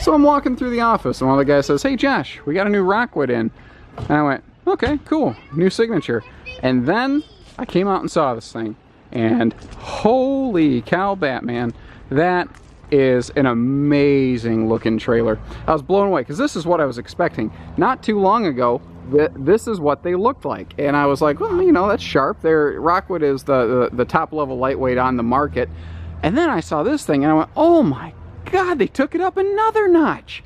So I'm walking through the office and one of the guys says, "Hey Josh, we got a new Rockwood in." And I went, "Okay, cool, new signature." And then I came out and saw this thing, and holy cow, Batman, that is an amazing looking trailer. I was blown away because this is what I was expecting. Not too long ago, this is what they looked like, and I was like, well, you know, that's sharp. Rockwood is the top level lightweight on the market. And then I saw this thing and I went, oh my God, they took it up another notch.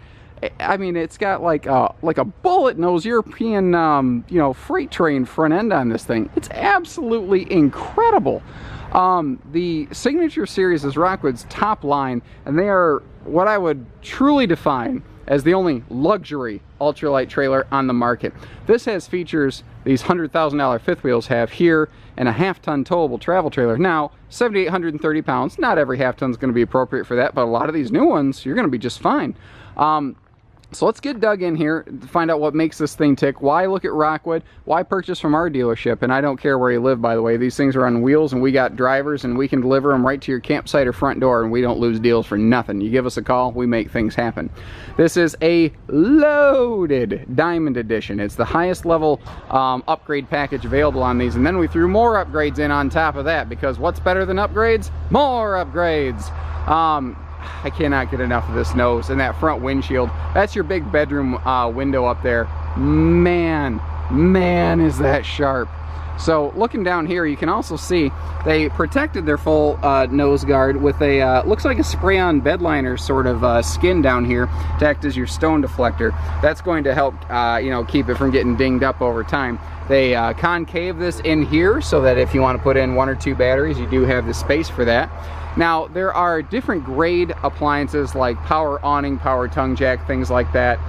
I mean, it's got like a bullet nose European you know, freight train front end on this thing. It's absolutely incredible. The Signature Series is Rockwood's top line, and they are what I would truly define as the only luxury ultralight trailer on the market. This has features these $100,000 fifth wheels have here, and a half-ton towable travel trailer. Now, 7,830 pounds, not every half-ton is going to be appropriate for that, but a lot of these new ones, you're going to be just fine. So let's get dug in here to find out what makes this thing tick. Why look at Rockwood? Why purchase from our dealership? And I don't care where you live, by the way. These things are on wheels, and we got drivers, and we can deliver them right to your campsite or front door, and we don't lose deals for nothing. You give us a call, we make things happen. This is a loaded Diamond Edition. It's the highest level upgrade package available on these, and then we threw more upgrades in on top of that, because what's better than upgrades? More upgrades! I cannot get enough of this nose and that front windshield. That's your big bedroom window up there. Man, is that sharp. So looking down here, you can also see they protected their full nose guard with a, looks like a spray-on bed liner sort of skin down here to act as your stone deflector. That's going to help, you know, keep it from getting dinged up over time. They concave this in here so that if you want to put in 1 or 2 batteries, you do have the space for that. Now, there are different grade appliances like power awning, power tongue jack, things like that.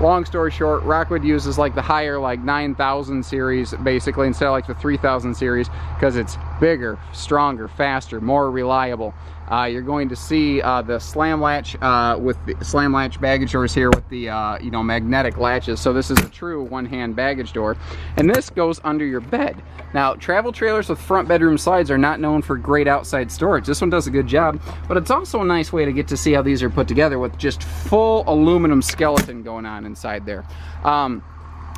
Long story short, Rockwood uses like the higher, like 9,000 series basically instead of like the 3,000 series because it's bigger, stronger, faster, more reliable. You're going to see the slam latch with the slam latch baggage doors here with the you know, magnetic latches. So this is a true one-hand baggage door, and this goes under your bed. Now, travel trailers with front bedroom slides are not known for great outside storage. This one does a good job, but it's also a nice way to get to see how these are put together with just full aluminum skeleton going on inside there.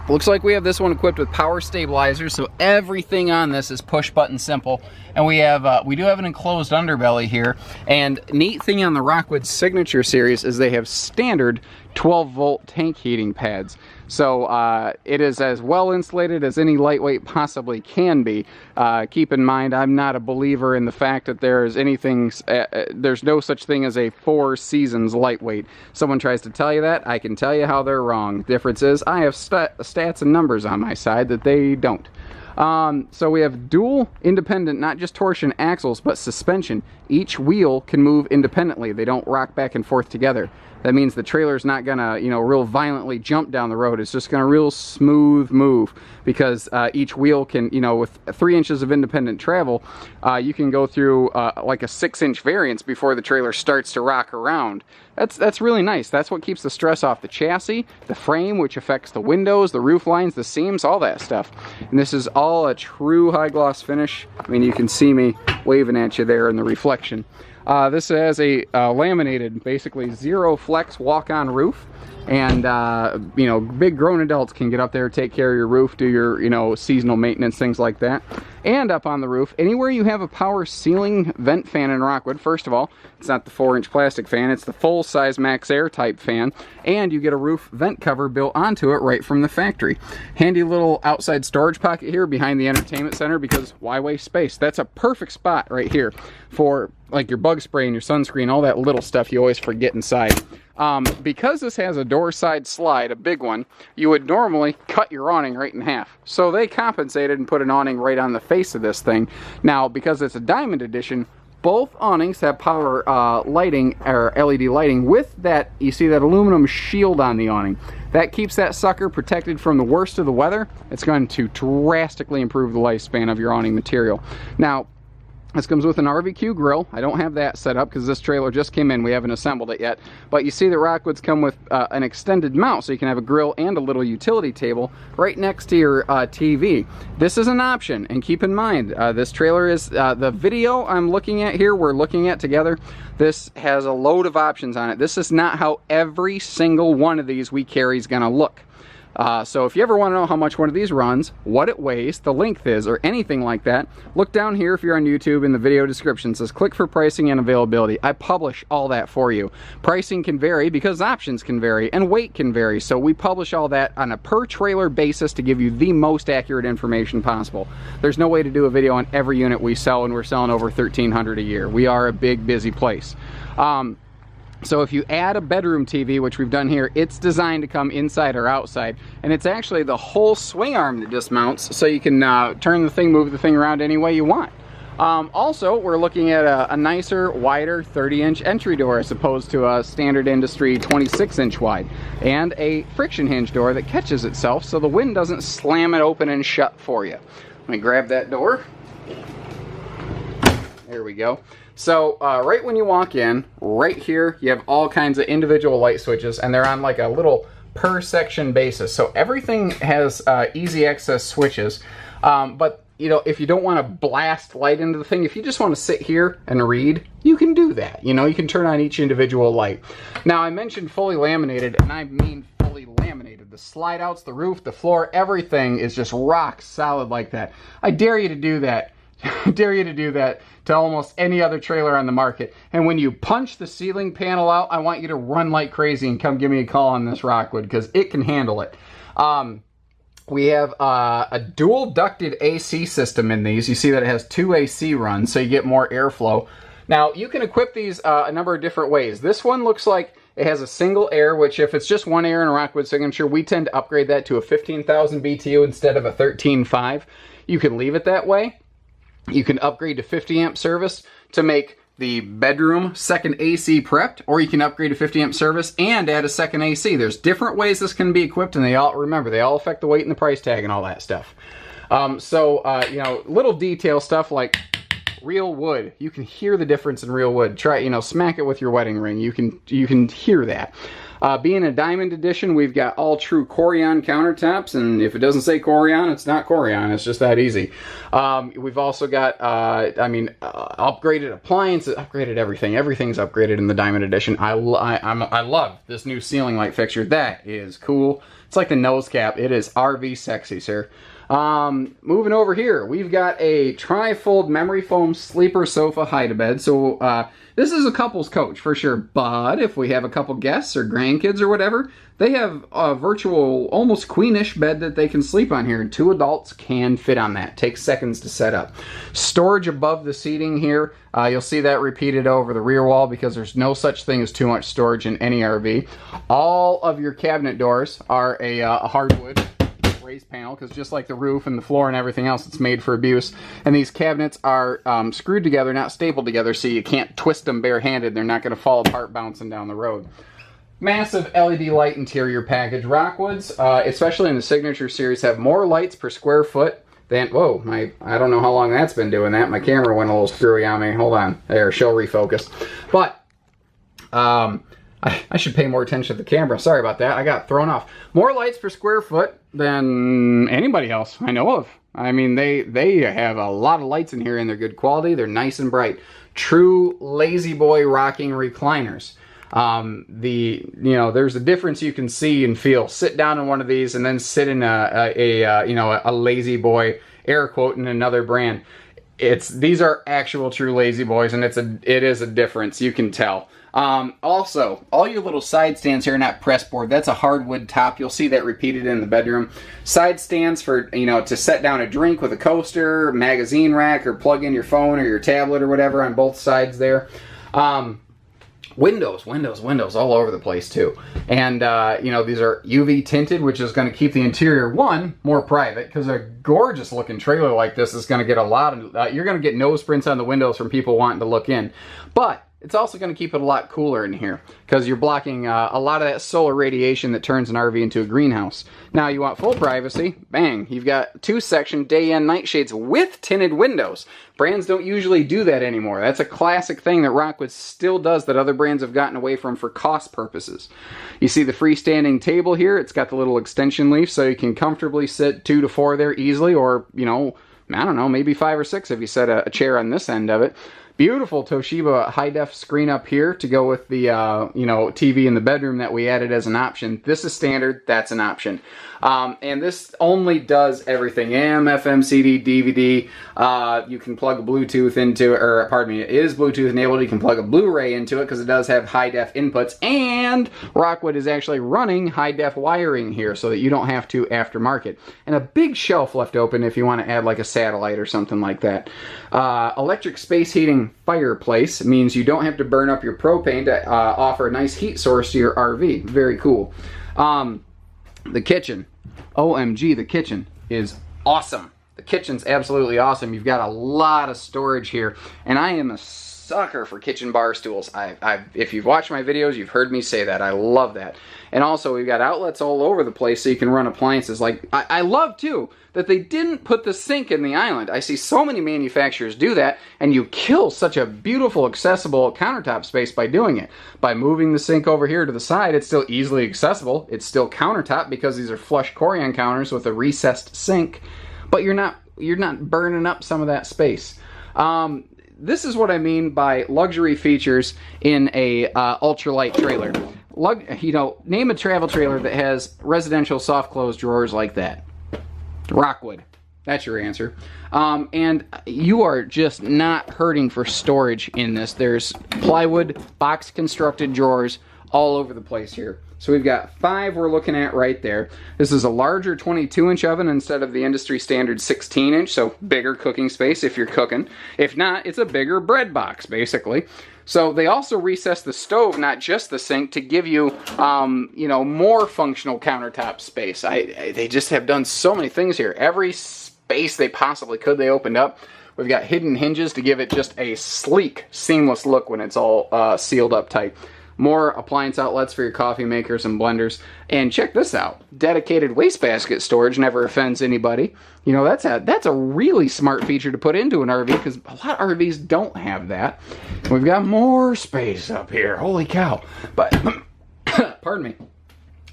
Looks like we have this one equipped with power stabilizers, so everything on this is push button simple. And we do have an enclosed underbelly here. And neat thing on the Rockwood Signature Series is they have standard 12-volt tank heating pads. So it is as well insulated as any lightweight possibly can be. Keep in mind, I'm not a believer in the fact that there's no such thing as a 4 seasons lightweight. Someone tries to tell you that, I can tell you how they're wrong. The difference is I have stats and numbers on my side that they don't. So we have dual independent, not just torsion axles, but suspension. Each wheel can move independently. They don't rock back and forth together. That means the trailer's not gonna, you know, real violently jump down the road. It's just gonna real smooth move because each wheel can, you know, with 3 inches of independent travel, you can go through like a 6-inch variance before the trailer starts to rock around. That's really nice. That's what keeps the stress off the chassis, the frame, which affects the windows, the roof lines, the seams, all that stuff. And this is all a true high gloss finish. I mean, you can see me waving at you there in the reflection. This has a laminated, basically zero flex walk-on roof, and you know, big grown adults can get up there, take care of your roof, do your, you know, seasonal maintenance, things like that. And up on the roof, anywhere you have a power ceiling vent fan in Rockwood, first of all, it's not the 4-inch plastic fan, it's the full-size Max Air type fan, and you get a roof vent cover built onto it right from the factory. Handy little outside storage pocket here behind the entertainment center, because why waste space? That's a perfect spot right here for like your bug spray and your sunscreen, all that little stuff you always forget inside. Because this has a door side slide, a big one, you would normally cut your awning right in half. So they compensated and put an awning right on the face of this thing. Now, because it's a Diamond Edition, both awnings have power lighting, or LED lighting, with that, you see that aluminum shield on the awning. That keeps that sucker protected from the worst of the weather. It's going to drastically improve the lifespan of your awning material. Now, This comes with an RVQ grill. I don't have that set up because this trailer just came in. We haven't assembled it yet. But you see the Rockwoods come with an extended mount, so you can have a grill and a little utility table right next to your TV. This is an option, and keep in mind, this trailer is, the video I'm looking at here, we're looking at together, this has a load of options on it. This is not how every single one of these we carry is going to look. So if you ever want to know how much one of these runs, what it weighs, the length is, or anything like that, look down here if you're on YouTube in the video description. It says click for pricing and availability. I publish all that for you. Pricing can vary because options can vary and weight can vary. So we publish all that on a per trailer basis to give you the most accurate information possible. There's no way to do a video on every unit we sell, and we're selling over 1,300 a year. We are a big, busy place. So if you add a bedroom TV, which we've done here, it's designed to come inside or outside. And it's actually the whole swing arm that dismounts, so you can turn the thing, move the thing around any way you want. Also, we're looking at a nicer, wider 30-inch entry door as opposed to a standard industry 26-inch wide. And a friction hinge door that catches itself so the wind doesn't slam it open and shut for you. Let me grab that door. There we go. So right when you walk in, right here, you have all kinds of individual light switches, and they're on like a little per section basis. So everything has easy access switches. But you know, if you don't want to blast light into the thing, if you just want to sit here and read, you can do that. You know, you can turn on each individual light. Now, I mentioned fully laminated, and I mean fully laminated. The slide outs, the roof, the floor, everything is just rock solid like that. I dare you to do that. I dare you to do that to almost any other trailer on the market. And when you punch the ceiling panel out, I want you to run like crazy and come give me a call on this Rockwood, because it can handle it. We have a dual ducted AC system in these. You see that it has 2 AC runs, so you get more airflow. Now, you can equip these a number of different ways. This one looks like it has a single air, which if it's just one air in a Rockwood signature, we tend to upgrade that to a 15,000 BTU instead of a 13.5. You can leave it that way. You can upgrade to 50 amp service to make the bedroom second AC prepped, or you can upgrade to 50 amp service and add a second AC. There's different ways this can be equipped, and they all affect the weight and the price tag and all that stuff. You know, little detail stuff like real wood. You can hear the difference in real wood. Try, you know, smack it with your wedding ring. You can hear that. Being a diamond edition, we've got all true Corian countertops, and if it doesn't say Corian, it's not Corian. It's just that easy. We've also got, upgraded appliances, upgraded everything. Everything's upgraded in the diamond edition. I love this new ceiling light fixture. That is cool. It's like the nose cap. It is RV sexy, sir. Moving over here, we've got a Trifold memory foam sleeper sofa hide-a-bed. So this is a couple's coach for sure, but if we have a couple guests or grandkids or whatever, they have a virtual, almost queenish bed that they can sleep on here, and 2 adults can fit on that. Takes seconds to set up. Storage above the seating here, you'll see that repeated over the rear wall because there's no such thing as too much storage in any RV. All of your cabinet doors are a hardwood raised panel, because just like the roof and the floor and everything else, it's made for abuse. And these cabinets are screwed together, not stapled together, so you can't twist them barehanded. They're not going to fall apart bouncing down the road. Massive LED light interior package. Rockwoods, especially in the Signature Series, have more lights per square foot than, whoa, I don't know how long that's been doing that. My camera went a little screwy on me. Hold on. There, she'll refocus. But, I should pay more attention to the camera. Sorry about that. I got thrown off. More lights per square foot than anybody else I know of. I mean, they have a lot of lights in here, and they're good quality. They're nice and bright. True lazy boy rocking recliners. There's a difference you can see and feel. Sit down in one of these and then sit in a lazy boy, air quote, in another brand. These are actual true lazy boys, and it is a difference. You can tell. Also, all your little side stands here are not press board. That's a hardwood top. You'll see that repeated in the bedroom. Side stands for, to set down a drink with a coaster, magazine rack, or plug in your phone or your tablet or whatever on both sides there. Windows all over the place too. And, these are UV tinted, which is going to keep the interior, more private, because a gorgeous looking trailer like this is going to get a lot of, you're going to get nose prints on the windows from people wanting to look in. But it's also going to keep it a lot cooler in here because you're blocking a lot of that solar radiation that turns an RV into a greenhouse. Now you want full privacy, bang, you've got 2-section day and night shades with tinted windows. Brands don't usually do that anymore. That's a classic thing that Rockwood still does that other brands have gotten away from for cost purposes. You see the freestanding table here, it's got the little extension leaf so you can comfortably sit 2 to 4 there easily, or, you know, I don't know, maybe 5 or 6 if you set a chair on this end of it. Beautiful Toshiba high-def screen up here to go with the, you know, TV in the bedroom that we added as an option. This is standard, that's an option. And this only does everything. AM, FM, CD, DVD. You can plug Bluetooth into it, or pardon me, it is Bluetooth enabled. You can plug a Blu-ray into it because it does have high-def inputs. And Rockwood is actually running high-def wiring here so that you don't have to aftermarket. And a big shelf left open if you want to add like a satellite or something like that. Electric space heating fireplace means you don't have to burn up your propane to offer a nice heat source to your RV. Very cool. The kitchen. OMG, the kitchen is awesome. The kitchen's absolutely awesome. You've got a lot of storage here, and I am a sucker for kitchen bar stools. If you've watched my videos, you've heard me say that. I love that. And also, we've got outlets all over the place so you can run appliances. Like, I love, too, that they didn't put the sink in the island. I see so many manufacturers do that, and you kill such a beautiful, accessible countertop space by doing it. By moving the sink over here to the side, it's still easily accessible. It's still countertop because these are flush Corian counters with a recessed sink, but you're not burning up some of that space. This is what I mean by luxury features in a ultralight trailer. You know, name a travel trailer that has residential soft close drawers like that. Rockwood. That's your answer. And you are just not hurting for storage in this. There's plywood, box constructed drawers all over the place here. So we've got 5 we're looking at right there. This is a larger 22-inch oven instead of the industry standard 16-inch, so bigger cooking space if you're cooking. If not, it's a bigger bread box, basically. So they also recessed the stove, not just the sink, to give you, you know, more functional countertop space. They just have done so many things here. Every space they possibly could, they opened up. We've got hidden hinges to give it just a sleek, seamless look when it's all sealed up tight. More appliance outlets for your coffee makers and blenders. And check this out. Dedicated wastebasket storage never offends anybody. You know, that's a really smart feature to put into an RV because a lot of RVs don't have that. We've got more space up here. Holy cow. But, pardon me.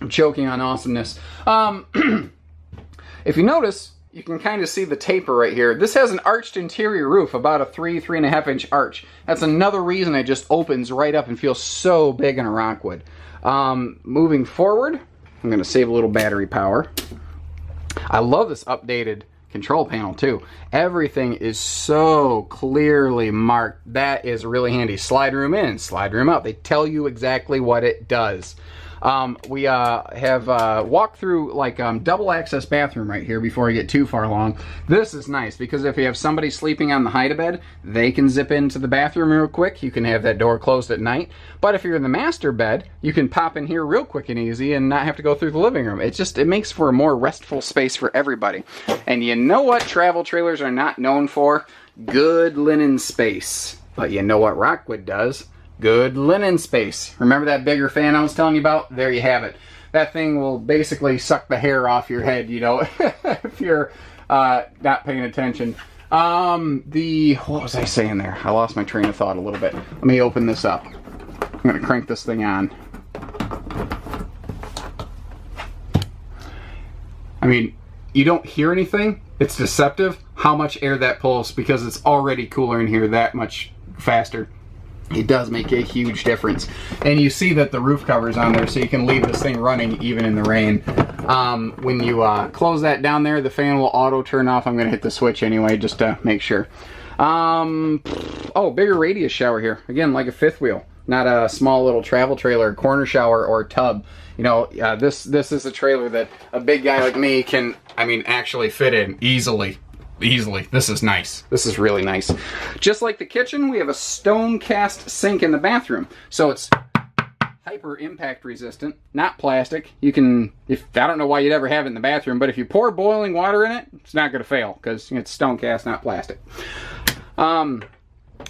I'm choking on awesomeness. If you notice, you can kind of see the taper right here. This has an arched interior roof, about a 3.5 inch arch. That's another reason it just opens right up and feels so big in a Rockwood. Moving forward, I'm going to save a little battery power. I love this updated control panel too. Everything is so clearly marked. That is really handy. Slide room in, slide room out. They tell you exactly what it does. We have walked through like double access bathroom right here before we get too far along. This is nice because if you have somebody sleeping on the hide-a-bed, they can zip into the bathroom real quick. You can have that door closed at night. But if you're in the master bed, you can pop in here real quick and easy and not have to go through the living room. It makes for a more restful space for everybody. And you know what travel trailers are not known for? Good linen space. But you know what Rockwood does? Good linen space. Remember that bigger fan I was telling you about? There you have it. That thing will basically suck the hair off your head, you know, if you're not paying attention. What was I saying there? I lost my train of thought a little bit. Let me open this up. I'm going to crank this thing on. I mean, you don't hear anything. It's deceptive how much air that pulls because it's already cooler in here that much faster. It does make a huge difference. And you see that the roof cover's on there so you can leave this thing running even in the rain. When you close that down there, the fan will auto turn off. I'm going to hit the switch anyway just to make sure. Oh, bigger radius shower here. Again, like a fifth wheel. Not a small little travel trailer, corner shower, or tub. You know, this is a trailer that a big guy like me can, actually fit in easily. This is nice. This is really nice. Just like the kitchen, we have a stone cast sink in the bathroom. So it's hyper impact resistant, not plastic. You can, I don't know why you'd ever have it in the bathroom, but if you pour boiling water in it, it's not going to fail because it's stone cast, not plastic.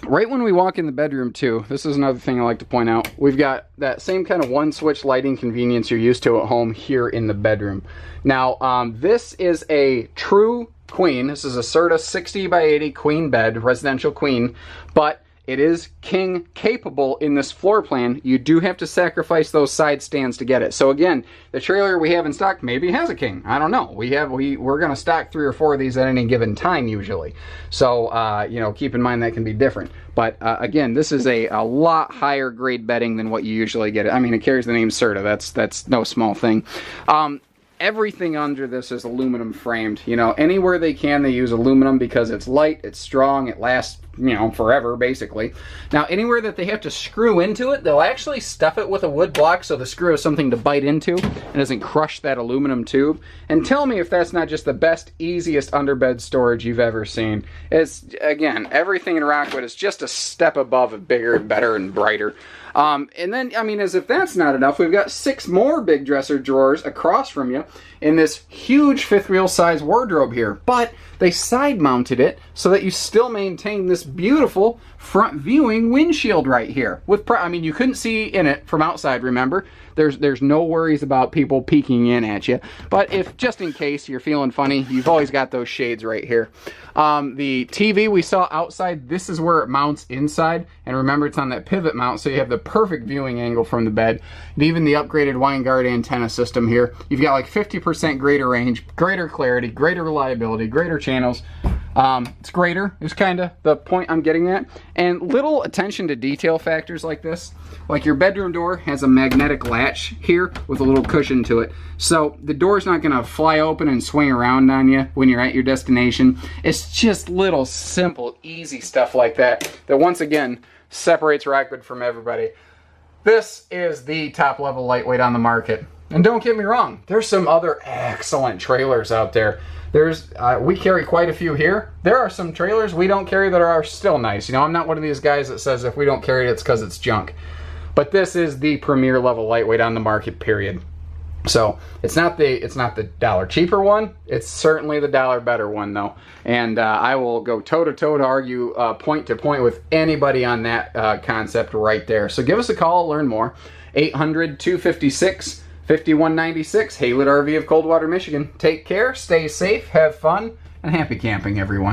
right when we walk in the bedroom too, this is another thing I like to point out. We've got that same kind of one switch lighting convenience you're used to at home here in the bedroom. Now, this is a true queen. This is a Serta 60 by 80 queen bed, residential queen, but it is king capable in this floor plan. You do have to sacrifice those side stands to get it. So again, the trailer we have in stock maybe has a king. I don't know. We're going to stock 3 or 4 of these at any given time usually. So you know, keep in mind that can be different. But again, this is a lot higher grade bedding than what you usually get. I mean, it carries the name Serta. That's no small thing. Everything under this is aluminum framed. You know, anywhere they can, they use aluminum because it's light, it's strong, it lasts, you know, forever, basically. Now, anywhere that they have to screw into it, they'll actually stuff it with a wood block so the screw has something to bite into and doesn't crush that aluminum tube. And tell me if that's not just the best, easiest underbed storage you've ever seen. It's, again, everything in Rockwood is just a step above it, bigger and better and brighter. And then, I mean, as if that's not enough, we've got 6 more big dresser drawers across from you in this huge 5th wheel size wardrobe here. But they side mounted it so that you still maintain this beautiful front viewing windshield right here. I mean, you couldn't see in it from outside, remember? There's no worries about people peeking in at you. But if, just in case you're feeling funny, you've always got those shades right here. The TV we saw outside, this is where it mounts inside. And remember, it's on that pivot mount, so you have the perfect viewing angle from the bed. And even the upgraded Winegard antenna system here. You've got like 50% greater range, greater clarity, greater reliability, greater channels. It's greater, is kind of the point I'm getting at. And little attention to detail factors like this. Like your bedroom door has a magnetic latch here with a little cushion to it. So the door's not gonna fly open and swing around on you when you're at your destination. It's just little simple, easy stuff like that that once again separates Rockwood from everybody. This is the top level lightweight on the market. And don't get me wrong, there's some other excellent trailers out there. We carry quite a few here. There are some trailers we don't carry that are still nice. You know, I'm not one of these guys that says if we don't carry it, it's because it's junk. But this is the premier level lightweight on the market, period. So it's not the dollar cheaper one. It's certainly the dollar better one, though. And I will go toe-to-toe to argue point to point with anybody on that concept right there. So give us a call, learn more. 800-256-5196, Haylett RV of Coldwater, Michigan. Take care, stay safe, have fun, and happy camping, everyone.